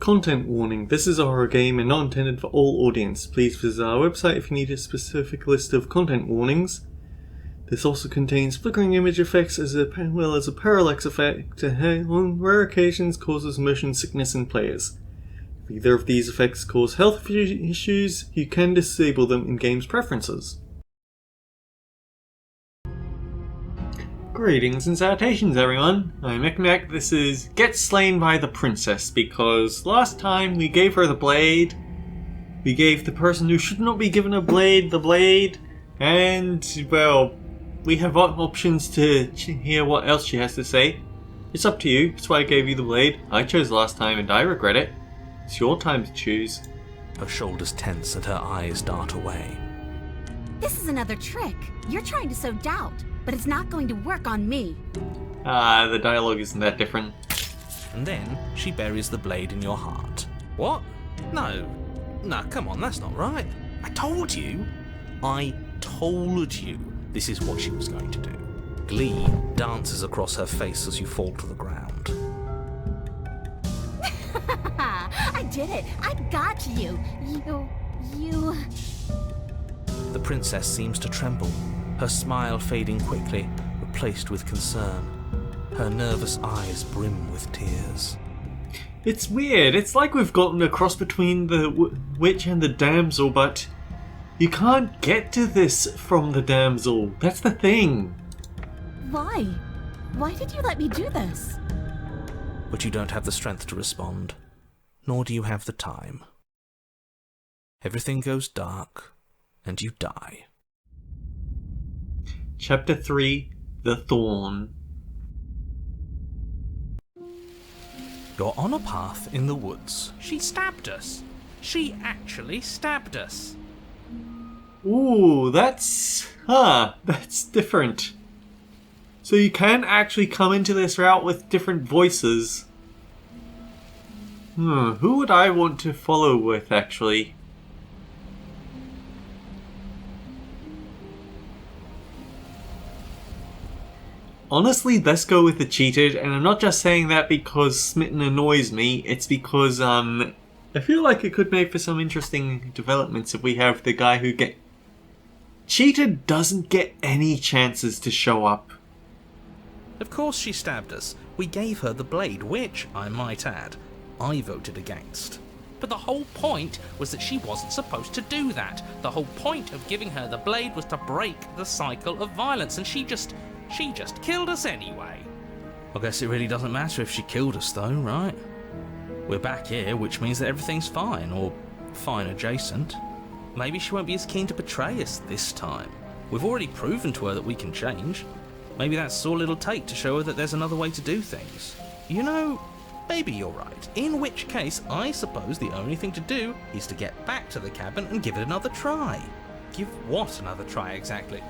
Content warning. This is a horror game and not intended for all audience. Please visit our website if you need a specific list of content warnings. This also contains flickering image effects as well as a parallax effect that on rare occasions causes motion sickness in players. If either of these effects cause health issues, you can disable them in game's preferences. Greetings and salutations everyone, I'm Mekmek. This is Get Slain by the Princess, because last time we gave her the blade, we gave the person who should not be given a blade the blade, and well, we have options to hear what else she has to say. It's up to you, that's why I gave you the blade. I chose last time and I regret it. It's your time to choose. Her shoulders tense and her eyes dart away. This is another trick. You're trying to sow doubt, but it's not going to work on me. The dialogue isn't that different. And then she buries the blade in your heart. What? No, come on, that's not right. I told you this is what she was going to do. Glee dances across her face as you fall to the ground. I did it. I got you. You... The princess seems to tremble, her smile fading quickly, replaced with concern. Her nervous eyes brim with tears. It's weird. It's like we've gotten a cross between the witch and the damsel, but you can't get to this from the damsel. That's the thing. Why? Why did you let me do this? But you don't have the strength to respond, nor do you have the time. Everything goes dark, and you die. Chapter 3, The Thorn. You're on a path in the woods. She stabbed us. She actually stabbed us. Ooh, that's different. So you can actually come into this route with different voices. Who would I want to follow with, actually? Honestly, let's go with the cheated, and I'm not just saying that because Smitten annoys me, it's because, I feel like it could make for some interesting developments if we have the guy who Cheated doesn't get any chances to show up. Of course she stabbed us. We gave her the blade, which, I might add, I voted against. But the whole point was that she wasn't supposed to do that. The whole point of giving her the blade was to break the cycle of violence, and she just killed us anyway. I guess it really doesn't matter if she killed us though, right? We're back here, which means that everything's fine, or fine adjacent. Maybe she won't be as keen to betray us this time. We've already proven to her that we can change. Maybe that's all it'll take to show her that there's another way to do things. You know, maybe you're right. In which case, I suppose the only thing to do is to get back to the cabin and give it another try. Give what another try exactly?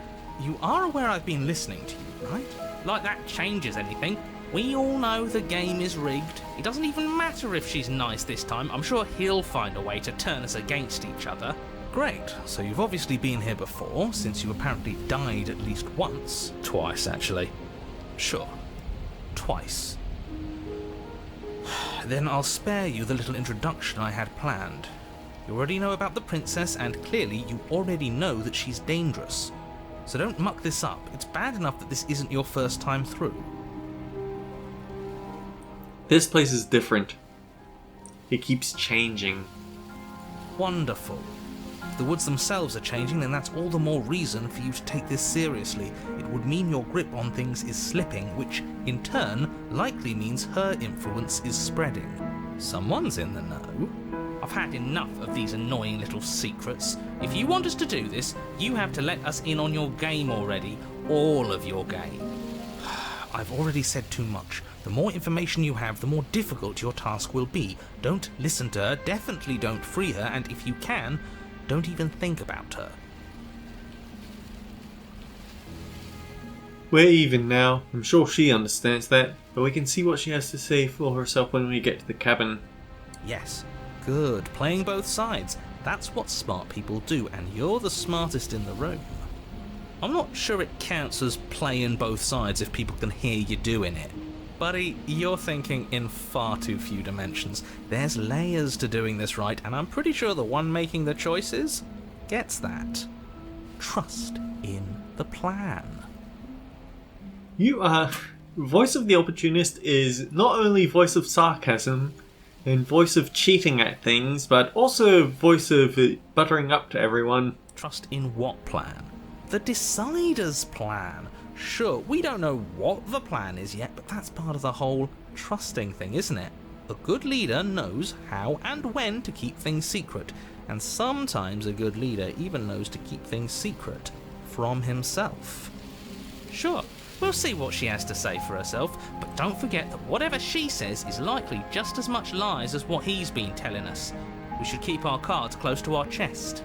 You are aware I've been listening to you, right? Like that changes anything. We all know the game is rigged. It doesn't even matter if she's nice this time. I'm sure he'll find a way to turn us against each other. Great, so you've obviously been here before, since you apparently died at least once. Twice, actually. Sure. Twice. Then I'll spare you the little introduction I had planned. You already know about the princess, and clearly you already know that she's dangerous. So don't muck this up. It's bad enough that this isn't your first time through. This place is different. It keeps changing. Wonderful. If the woods themselves are changing, then that's all the more reason for you to take this seriously. It would mean your grip on things is slipping, which, in turn, likely means her influence is spreading. Someone's in the know. I've had enough of these annoying little secrets. If you want us to do this, you have to let us in on your game already. All of your game. I've already said too much. The more information you have, the more difficult your task will be. Don't listen to her, definitely don't free her, and if you can, don't even think about her. We're even now. I'm sure she understands that, but we can see what she has to say for herself when we get to the cabin. Yes. Good. Playing both sides. That's what smart people do, and you're the smartest in the room. I'm not sure it counts as playing both sides if people can hear you doing it. Buddy, you're thinking in far too few dimensions. There's layers to doing this right, and I'm pretty sure the one making the choices gets that. Trust in the plan. Voice of the Opportunist is not only voice of sarcasm and voice of cheating at things, but also voice of buttering up to everyone. Trust in what plan? The Decider's plan. Sure, we don't know what the plan is yet, but that's part of the whole trusting thing, isn't it? A good leader knows how and when to keep things secret, and sometimes a good leader even knows to keep things secret from himself. Sure, we'll see what she has to say for herself, but don't forget that whatever she says is likely just as much lies as what he's been telling us. We should keep our cards close to our chest.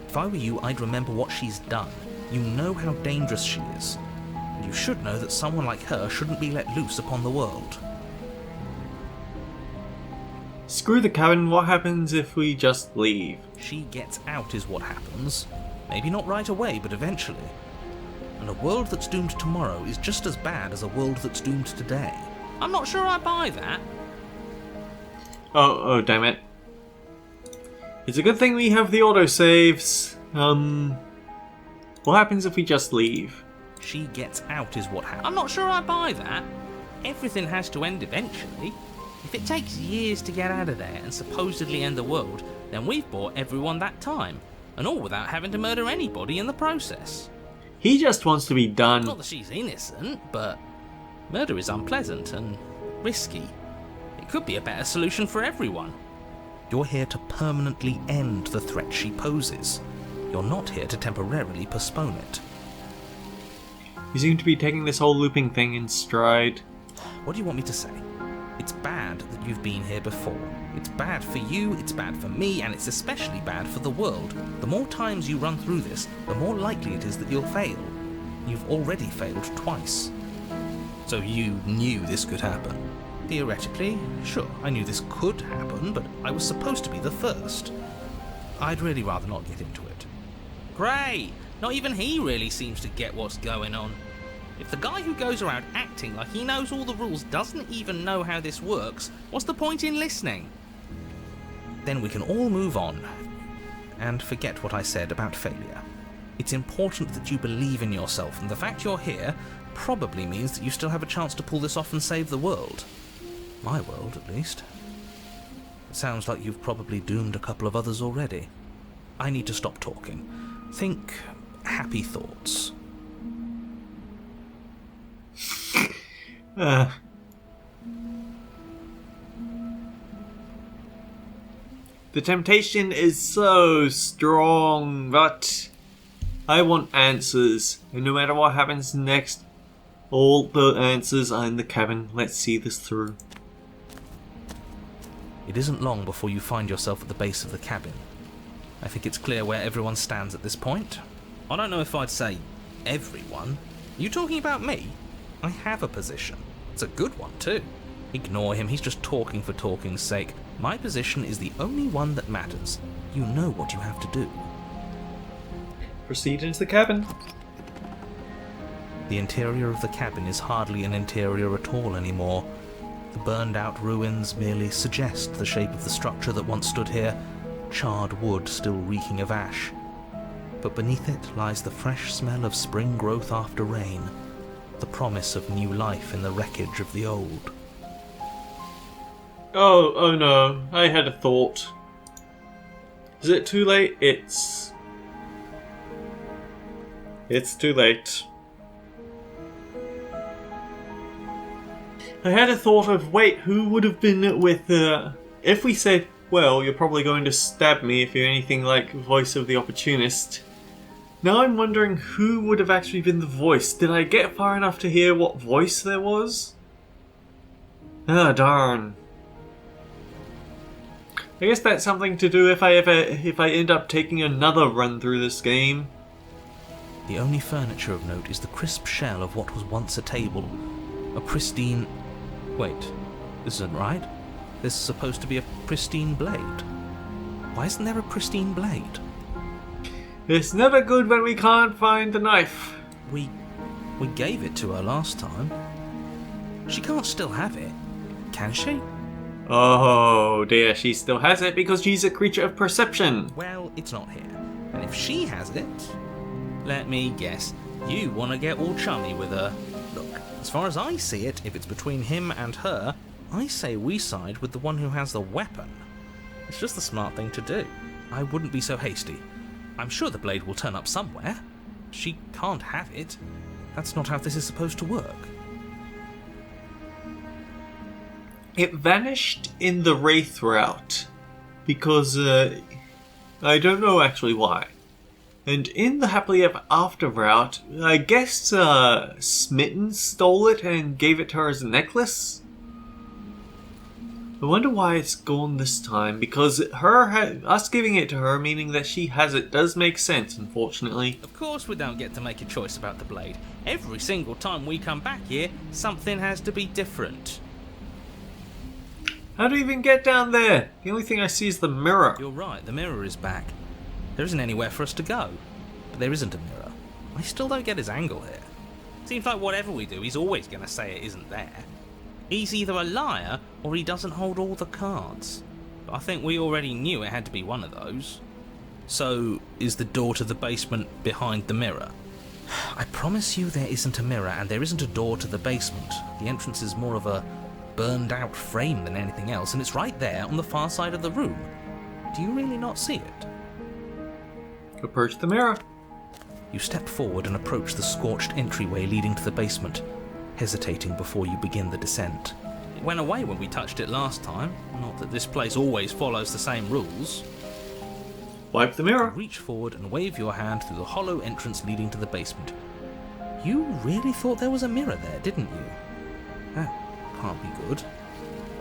If I were you, I'd remember what she's done. You know how dangerous she is. And you should know that someone like her shouldn't be let loose upon the world. Screw the cabin, what happens if we just leave? She gets out is what happens. Maybe not right away, but eventually. And a world that's doomed tomorrow is just as bad as a world that's doomed today. I'm not sure I buy that. Oh, damn it. It's a good thing we have the autosaves. What happens if we just leave? She gets out is what happens. I'm not sure I buy that. Everything has to end eventually. If it takes years to get out of there and supposedly end the world, then we've bought everyone that time. And all without having to murder anybody in the process. He just wants to be done. Not that she's innocent, but murder is unpleasant and risky. It could be a better solution for everyone. You're here to permanently end the threat she poses. You're not here to temporarily postpone it. You seem to be taking this whole looping thing in stride. What do you want me to say? It's bad that you've been here before. It's bad for you, it's bad for me, and it's especially bad for the world. The more times you run through this, the more likely it is that you'll fail. You've already failed twice. So you knew this could happen? Theoretically, sure, I knew this could happen, but I was supposed to be the first. I'd really rather not get into it. Great! Not even he really seems to get what's going on. If the guy who goes around acting like he knows all the rules doesn't even know how this works, what's the point in listening? Then we can all move on and forget what I said about failure. It's important that you believe in yourself, and the fact you're here probably means that you still have a chance to pull this off and save the world. My world, at least. It sounds like you've probably doomed a couple of others already. I need to stop talking. Think happy thoughts. The temptation is so strong, but I want answers. And no matter what happens next, all the answers are in the cabin. Let's see this through. It isn't long before you find yourself at the base of the cabin. I think it's clear where everyone stands at this point. I don't know if I'd say everyone. You talking about me? I have a position. It's a good one, too. Ignore him, he's just talking for talking's sake. My position is the only one that matters. You know what you have to do. Proceed into the cabin. The interior of the cabin is hardly an interior at all anymore. The burned-out ruins merely suggest the shape of the structure that once stood here, charred wood still reeking of ash. But beneath it lies the fresh smell of spring growth after rain, the promise of new life in the wreckage of the old. Oh no, I had a thought. Is it too late? It's too late. I had a thought of, wait, who would have been with, if we said, well, you're probably going to stab me if you're anything like voice of the Opportunist. Now I'm wondering who would have actually been the voice. Did I get far enough to hear what voice there was? Ah, darn. I guess that's something to do if I end up taking another run through this game. The only furniture of note is the crisp shell of what was once a table. A pristine... Wait, this isn't right. This is supposed to be a pristine blade. Why isn't there a pristine blade? It's never good when we can't find the knife. We gave it to her last time. She can't still have it, can she? Oh dear, she still has it because she's a creature of perception. Well, it's not here. And if she has it, let me guess, you want to get all chummy with her. Look, as far as I see it, if it's between him and her, I say we side with the one who has the weapon. It's just the smart thing to do. I wouldn't be so hasty. I'm sure the blade will turn up somewhere. She can't have it. That's not how this is supposed to work. It vanished in the Wraith route because I don't know actually why. And in the Happily Ever After route, I guess Smitten stole it and gave it to her as a necklace. I wonder why it's gone this time, because us giving it to her, meaning that she has it, does make sense, unfortunately. Of course we don't get to make a choice about the blade. Every single time we come back here, something has to be different. How do we even get down there? The only thing I see is the mirror. You're right, the mirror is back. There isn't anywhere for us to go. But there isn't a mirror. I still don't get his angle here. Seems like whatever we do, he's always going to say it isn't there. He's either a liar, or he doesn't hold all the cards. But I think we already knew it had to be one of those. So, is the door to the basement behind the mirror? I promise you there isn't a mirror, and there isn't a door to the basement. The entrance is more of a burned out frame than anything else, and it's right there on the far side of the room. Do you really not see it? Approach the mirror. You step forward and approach the scorched entryway leading to the basement, hesitating before you begin the descent. It went away when we touched it last time. Not that this place always follows the same rules. Wipe the mirror. Reach forward and wave your hand through the hollow entrance leading to the basement. You really thought there was a mirror there, didn't you? That can't be good.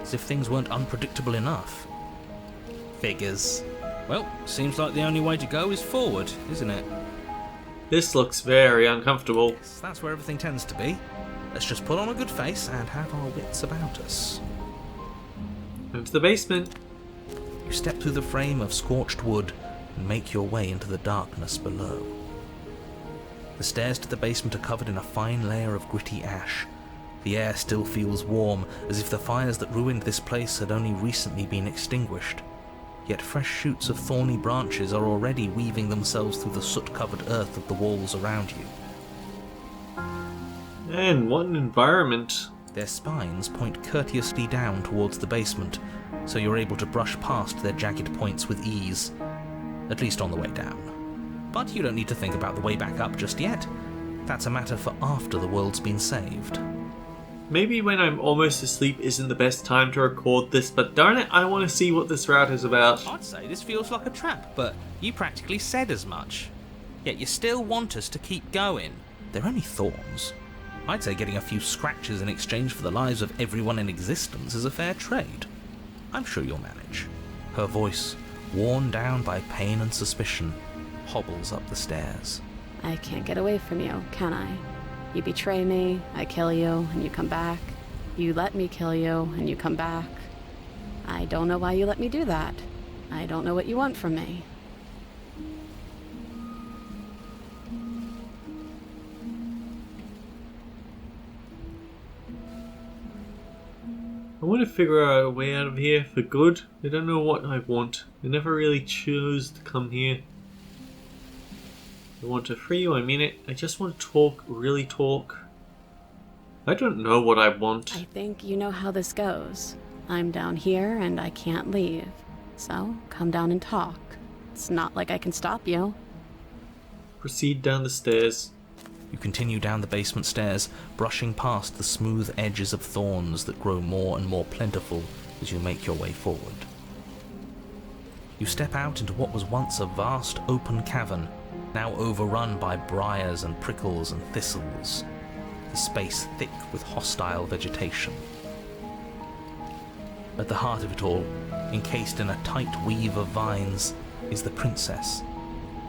As if things weren't unpredictable enough. Figures. Well, seems like the only way to go is forward, isn't it? This looks very uncomfortable. Yes, that's where everything tends to be. Let's just put on a good face and have our wits about us. Into the basement. You step through the frame of scorched wood and make your way into the darkness below. The stairs to the basement are covered in a fine layer of gritty ash. The air still feels warm, as if the fires that ruined this place had only recently been extinguished. Yet fresh shoots of thorny branches are already weaving themselves through the soot-covered earth of the walls around you. Man, what an environment. Their spines point courteously down towards the basement, so you're able to brush past their jagged points with ease, at least on the way down. But you don't need to think about the way back up just yet. That's a matter for after the world's been saved. Maybe when I'm almost asleep isn't the best time to record this, but darn it, I want to see what this route is about. I'd say this feels like a trap, but you practically said as much. Yet you still want us to keep going. They're only thorns. I'd say getting a few scratches in exchange for the lives of everyone in existence is a fair trade. I'm sure you'll manage. Her voice, worn down by pain and suspicion, hobbles up the stairs. I can't get away from you, can I? You betray me, I kill you, and you come back. You let me kill you, and you come back. I don't know why you let me do that. I don't know what you want from me. I want to figure out a way out of here for good. I don't know what I want. I never really chose to come here. I want to free you, I mean it. I just want to talk, really talk. I don't know what I want. I think you know how this goes. I'm down here and I can't leave. So, come down and talk. It's not like I can stop you. Proceed down the stairs. You continue down the basement stairs, brushing past the smooth edges of thorns that grow more and more plentiful as you make your way forward. You step out into what was once a vast open cavern, now overrun by briars and prickles and thistles, the space thick with hostile vegetation. At the heart of it all, encased in a tight weave of vines, is the princess,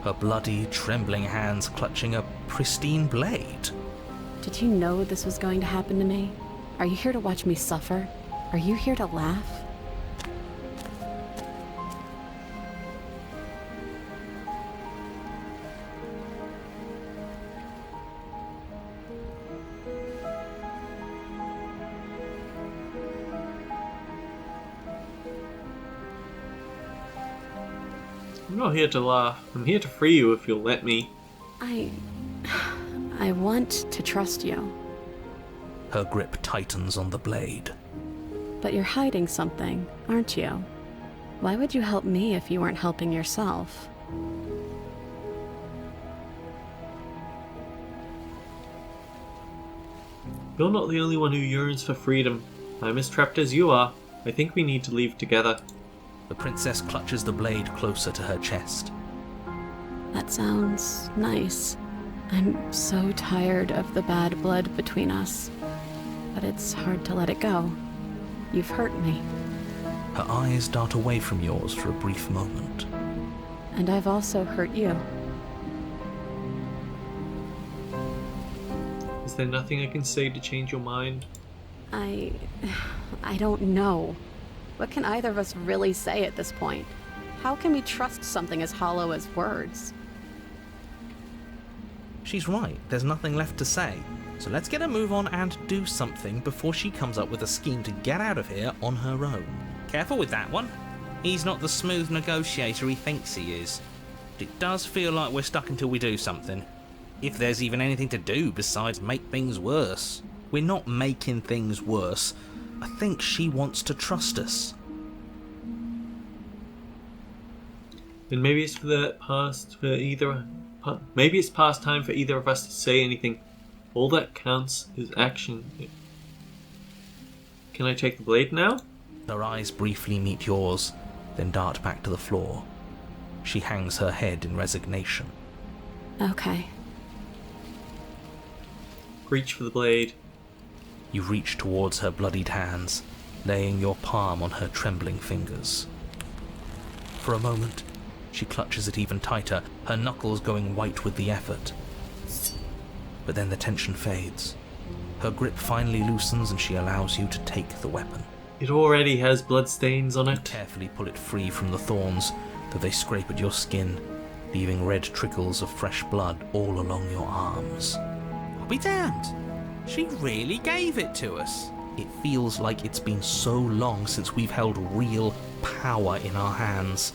her bloody, trembling hands clutching a pristine blade. Did you know this was going to happen to me? Are you here to watch me suffer? Are you here to laugh? I'm not here to laugh. I'm here to free you if you'll let me. I want to trust you. Her grip tightens on the blade. But you're hiding something, aren't you? Why would you help me if you weren't helping yourself? You're not the only one who yearns for freedom. I'm as trapped as you are. I think we need to leave together. The princess clutches the blade closer to her chest. That sounds nice. I'm so tired of the bad blood between us. But it's hard to let it go. You've hurt me. Her eyes dart away from yours for a brief moment. And I've also hurt you. Is there nothing I can say to change your mind? I don't know. What can either of us really say at this point? How can we trust something as hollow as words? She's right, there's nothing left to say. So let's get a move on and do something before she comes up with a scheme to get out of here on her own. Careful with that one. He's not the smooth negotiator he thinks he is. But it does feel like we're stuck until we do something. If there's even anything to do besides make things worse. We're not making things worse. I think she wants to trust us. And maybe it's maybe it's past time for either of us to say anything. All that counts is action. Can I take the blade now? Her eyes briefly meet yours, then dart back to the floor. She hangs her head in resignation. Okay. Reach for the blade. You reach towards her bloodied hands, laying your palm on her trembling fingers. For a moment, she clutches it even tighter, her knuckles going white with the effort. But then the tension fades. Her grip finally loosens and she allows you to take the weapon. It already has bloodstains on it. Carefully pull it free from the thorns, though they scrape at your skin, leaving red trickles of fresh blood all along your arms. I'll be damned. She really gave it to us. It feels like it's been so long since we've held real power in our hands.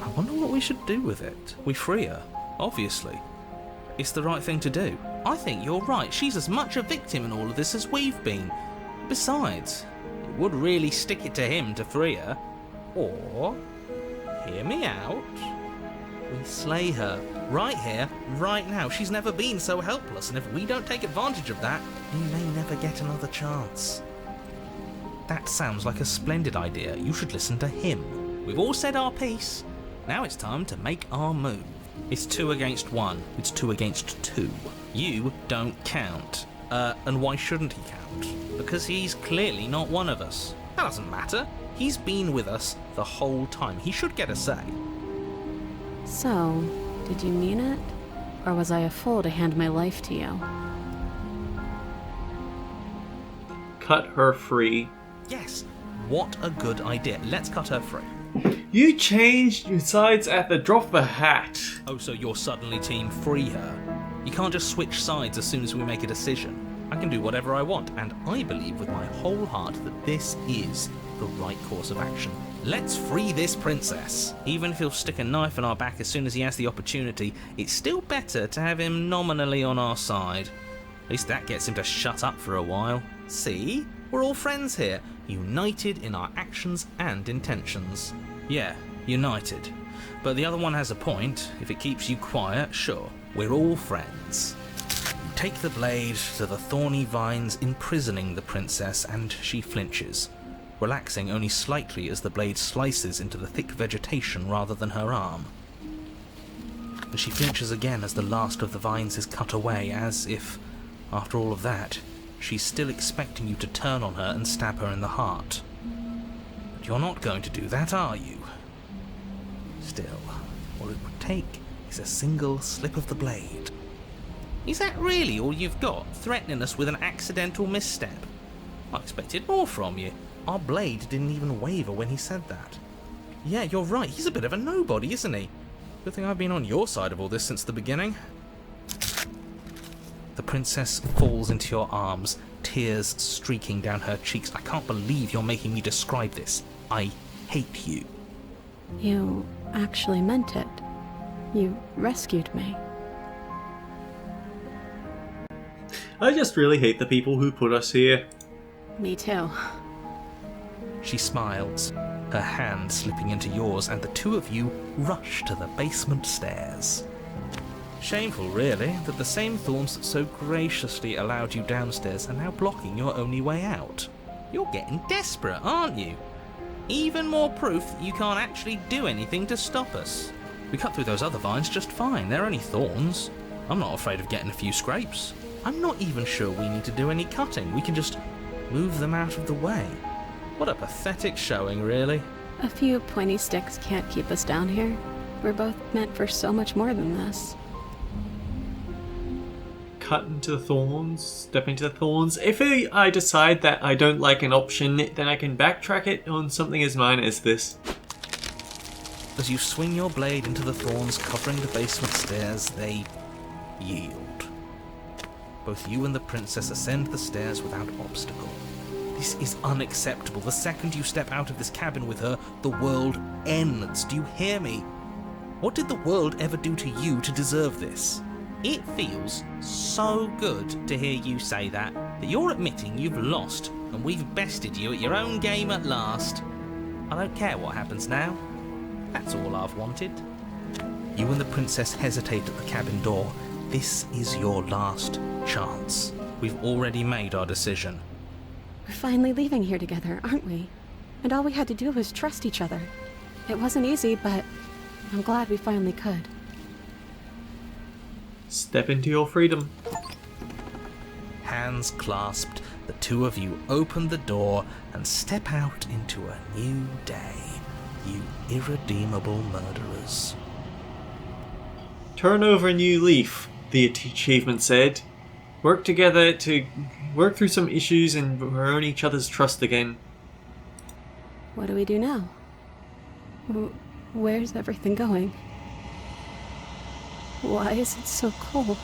I wonder what we should do with it. We free her, obviously. It's the right thing to do. I think you're right. She's as much a victim in all of this as we've been. Besides, it would really stick it to him to free her. Or, hear me out, we slay her. Right here, right now. She's never been so helpless, and if we don't take advantage of that, you may never get another chance. That sounds like a splendid idea. You should listen to him. We've all said our piece. Now it's time to make our move. It's 2 against 1. It's 2 against 2. You don't count. And why shouldn't he count? Because he's clearly not one of us. That doesn't matter. He's been with us the whole time. He should get a say. So, did you mean it? Or was I a fool to hand my life to you? Cut her free. Yes, what a good idea. Let's cut her free. You changed your sides at the drop of a hat. Oh, so you're suddenly team free her? You can't just switch sides as soon as we make a decision. I can do whatever I want, and I believe with my whole heart that this is the right course of action. Let's free this princess. Even if he'll stick a knife in our back as soon as he has the opportunity, it's still better to have him nominally on our side. At least that gets him to shut up for a while. See? We're all friends here, united in our actions and intentions. Yeah, united. But the other one has a point. If it keeps you quiet, sure. We're all friends. You take the blade to the thorny vines imprisoning the princess, and she flinches, relaxing only slightly as the blade slices into the thick vegetation rather than her arm. And she flinches again as the last of the vines is cut away, as if, after all of that, she's still expecting you to turn on her and stab her in the heart. But you're not going to do that, are you? Still, all it would take is a single slip of the blade. Is that really all you've got, threatening us with an accidental misstep? I expected more from you. Our blade didn't even waver when he said that. Yeah, you're right, he's a bit of a nobody, isn't he? Good thing I've been on your side of all this since the beginning. The princess falls into your arms, tears streaking down her cheeks. I can't believe you're making me describe this. I hate you. You actually meant it. You rescued me. I just really hate the people who put us here. Me too. She smiles, her hand slipping into yours, and the two of you rush to the basement stairs. Shameful, really, that the same thorns that so graciously allowed you downstairs are now blocking your only way out. You're getting desperate, aren't you? Even more proof that you can't actually do anything to stop us. We cut through those other vines just fine, they're only thorns. I'm not afraid of getting a few scrapes. I'm not even sure we need to do any cutting, we can just move them out of the way. What a pathetic showing, really. A few pointy sticks can't keep us down here. We're both meant for so much more than this. Cut into the thorns, step into the thorns. If I decide that I don't like an option, then I can backtrack it on something as minor as this. As you swing your blade into the thorns covering the basement stairs, they yield. Both you and the princess ascend the stairs without obstacle. This is unacceptable. The second you step out of this cabin with her, the world ends. Do you hear me? What did the world ever do to you to deserve this? It feels so good to hear you say that you're admitting you've lost and we've bested you at your own game at last. I don't care what happens now. That's all I've wanted. You and the princess hesitate at the cabin door. This is your last chance. We've already made our decision. We're finally leaving here together, aren't we? And all we had to do was trust each other. It wasn't easy, but I'm glad we finally could. Step into your freedom. Hands clasped, the two of you open the door and step out into a new day, you irredeemable murderers. Turn over a new leaf, the achievement said. Work together to work through some issues and earn each other's trust again. What do we do now? Where's everything going? Why is it so cold?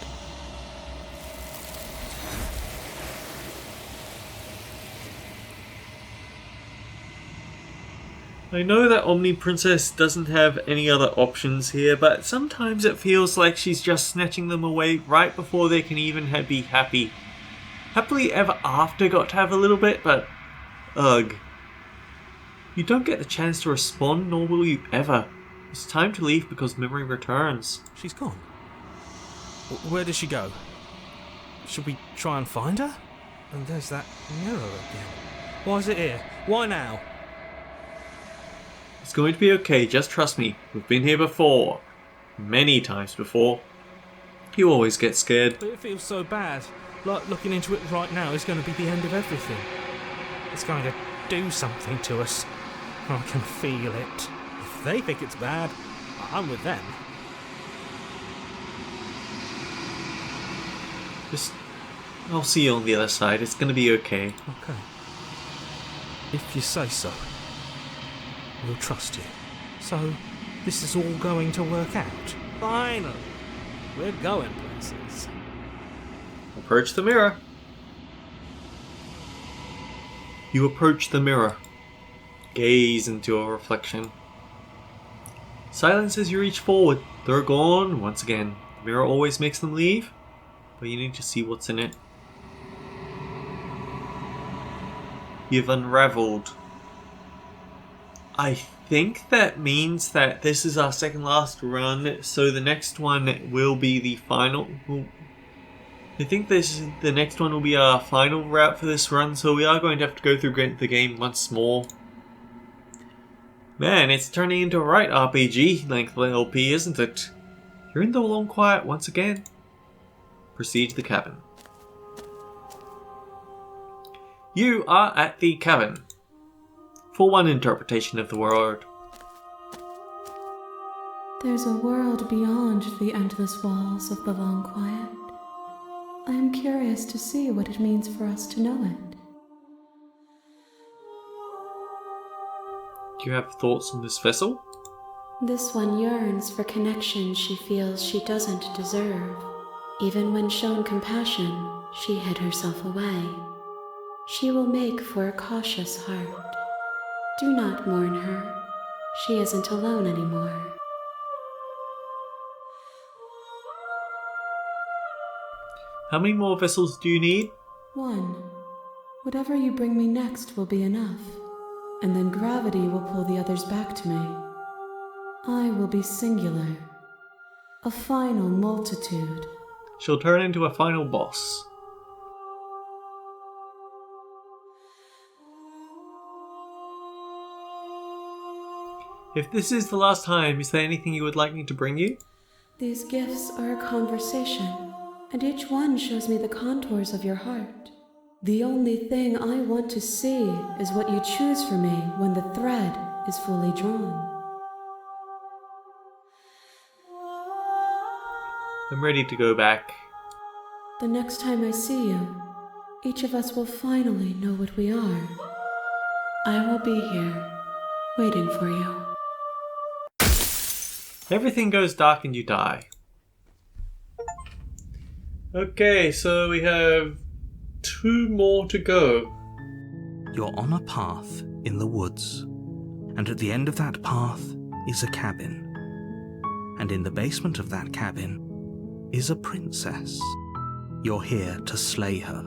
I know that Omni Princess doesn't have any other options here, but sometimes it feels like she's just snatching them away right before they can even be happy. Happily ever after got to have a little bit, but ugh. You don't get the chance to respond, nor will you ever. It's time to leave because memory returns. She's gone. Where did she go? Should we try and find her? And there's that mirror again. Why is it here? Why now? It's going to be okay, just trust me. We've been here before. Many times before. You always get scared. But it feels so bad. Like looking into it right now is going to be the end of everything. It's going to do something to us. I can feel it. If they think it's bad, I'm with them. I'll see you on the other side. It's going to be okay. Okay. If you say so. We'll trust you. So, this is all going to work out. Finally! We're going places. Approach the mirror. You approach the mirror. Gaze into a reflection. Silence as you reach forward. They're gone once again. The mirror always makes them leave, but you need to see what's in it. You've unraveled. I think that means that this is our second last run, so the next one will be the final. I think the next one will be our final route for this run, so we are going to have to go through the game once more. Man, it's turning into a right RPG length LP, isn't it? You're in the long quiet once again. Proceed to the cabin. You are at the cabin. For one interpretation of the word. There's a world beyond the endless walls of the long quiet. I am curious to see what it means for us to know it. Do you have thoughts on this vessel? This one yearns for connection she feels she doesn't deserve. Even when shown compassion, she hid herself away. She will make for a cautious heart. Do not mourn her. She isn't alone anymore. How many more vessels do you need? 1. Whatever you bring me next will be enough, and then gravity will pull the others back to me. I will be singular. A final multitude. She'll turn into a final boss. If this is the last time, is there anything you would like me to bring you? These gifts are a conversation, and each one shows me the contours of your heart. The only thing I want to see is what you choose for me when the thread is fully drawn. I'm ready to go back. The next time I see you, each of us will finally know what we are. I will be here, waiting for you. Everything goes dark and you die. Okay, so we have 2 more to go. You're on a path in the woods, and at the end of that path is a cabin. And in the basement of that cabin is a princess. You're here to slay her.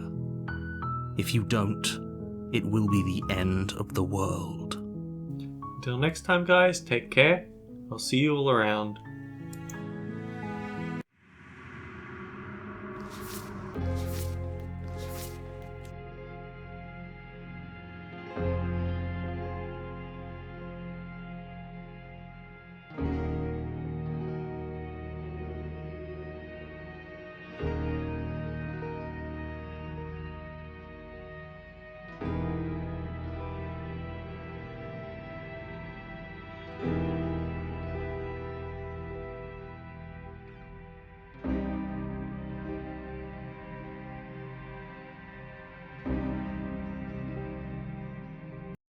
If you don't, it will be the end of the world. Until next time, guys, take care. I'll see you all around.